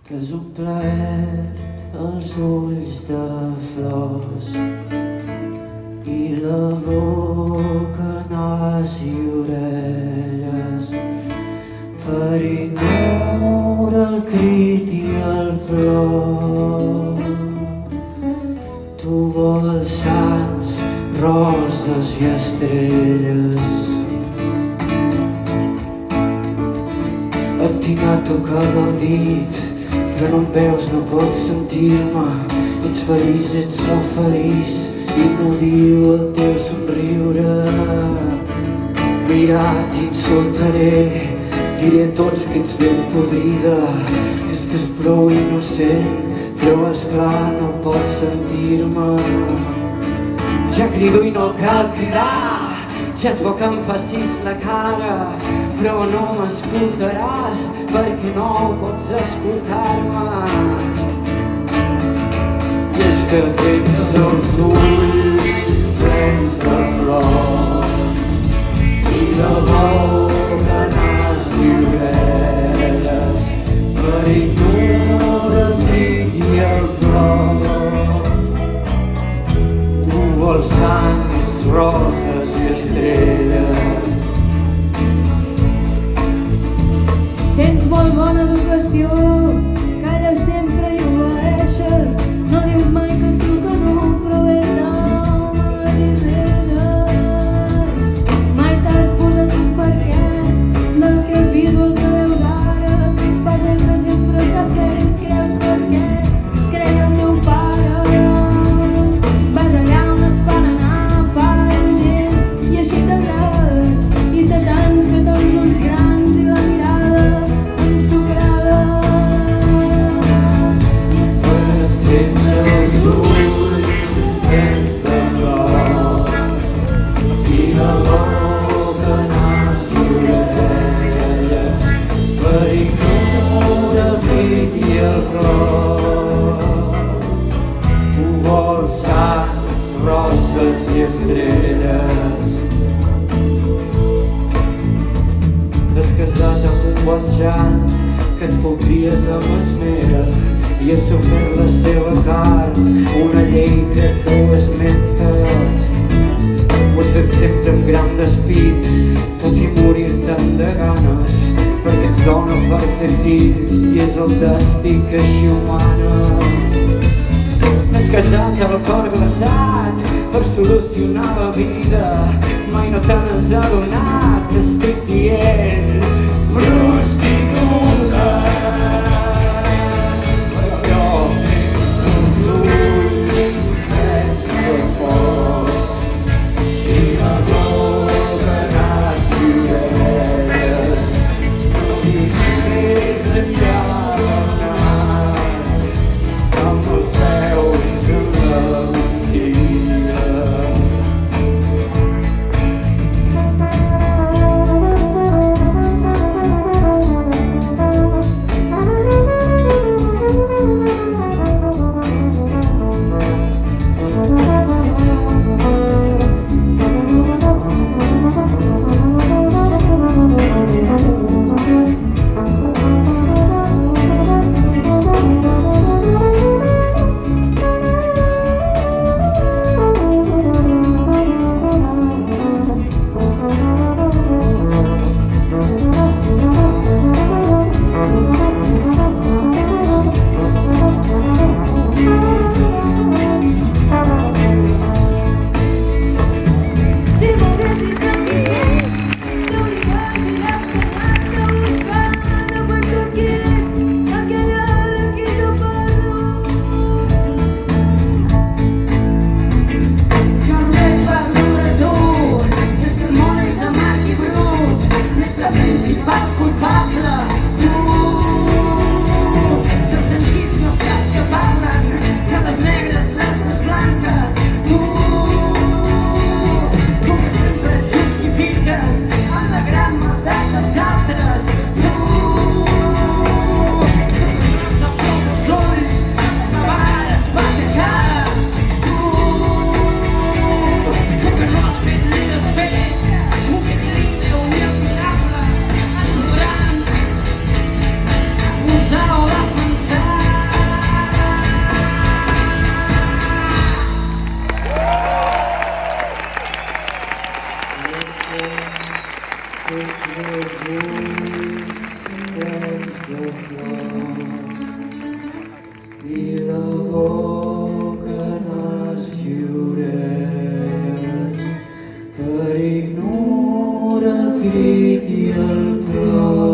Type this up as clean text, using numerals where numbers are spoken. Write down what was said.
T'has omplert els ulls de flors i la boca, nas i orelles per ignorar el crit i el plor. Tu vols sants, roses i estrelles. Et tinc a tocar del dit, però no em veus, no pots sentir-me. Ets feliç, ets molt feliç, i m'ho diu el teu somriure. Mira, t'insultaré, diré a tots que ets ben podrida. És que és prou innocent, però esclar no pots sentir-me. Ja crido i no cal cridar, ja és bo que em facis la cara, però no m'escoltaràs perquè no pots escoltar-me. I és que tens els ulls plens de flor i la boca, nas i orelles per ignorar el crit i el plor. Tu vols sants, roses i estrelles. Tens molt bona educació, calles sempre i obeeixes. No dius mai que sí o que no, però bé no m'agreixes. Mai t'has posat un per què del que has vist o el que veus ara. Fas el que sempre s'ha fet, creus per què, creia el teu pare. Vas allà on et fan anar, fa gent, i així t'agrades. I se t'han fet els ulls grans i la mirada ensucrada. Tens els ulls plens de flors i la boca, nas i orelles per ignorar el crit i el plor. Tu vols sants, roses i estrelles. T'has casat amb un bon jan que et podria de mesmera i has sofert la seva carn, una llei crec que ho esmenta. Ho has fet sempre amb gran despit, tot i morir-te'n de ganes, perquè ets dona per fer fills i és el destí que així humana. T'has casat amb el cor glaçat per solucionar la vida, mai no te n'has adonat, t'estic dient prostituta. Usar o defensar I la boca n'has lliuret per ignorar el crit i el plor.